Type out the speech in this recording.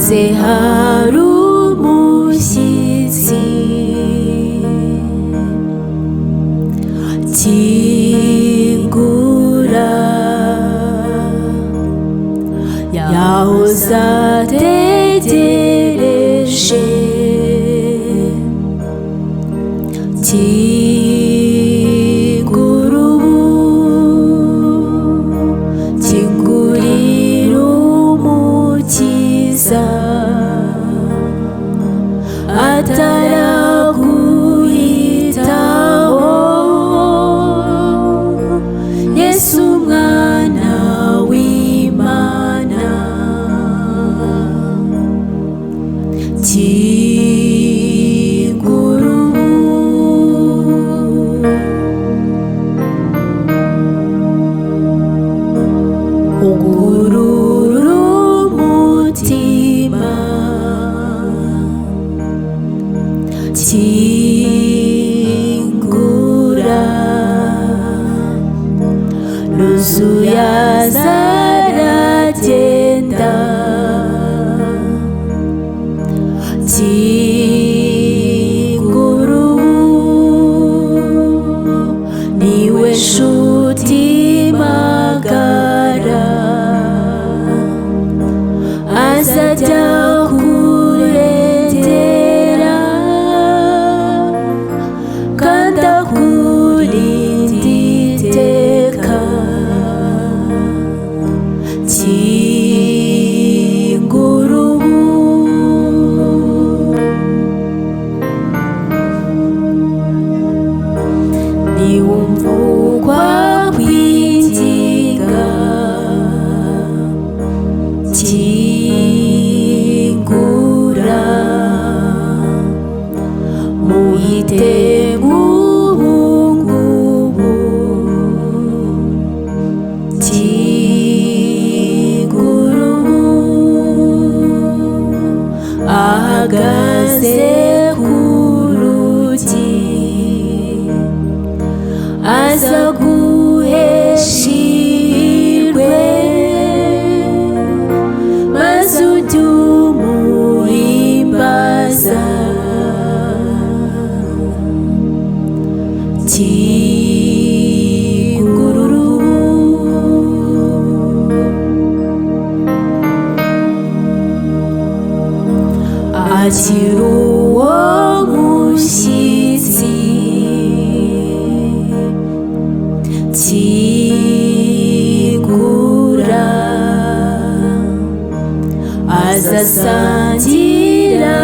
maze hari umushyitsi kingura yahoze ategereje kingura kingurira umukiza ataraguhitaho Yesu umwana w'Imana kingura ugurura umutima kingura nuzuye azaragenda kingura niwe nshuti magara azajya kurengera kandi akurinde iteka kingura niwumva ukwinginga kingura muhitemo ubungubu kingura ahagaze ku rugi aza guhesha ihirwe maze ujye umuhimbaza kingura akira uwo mushyitsi kingura azasangira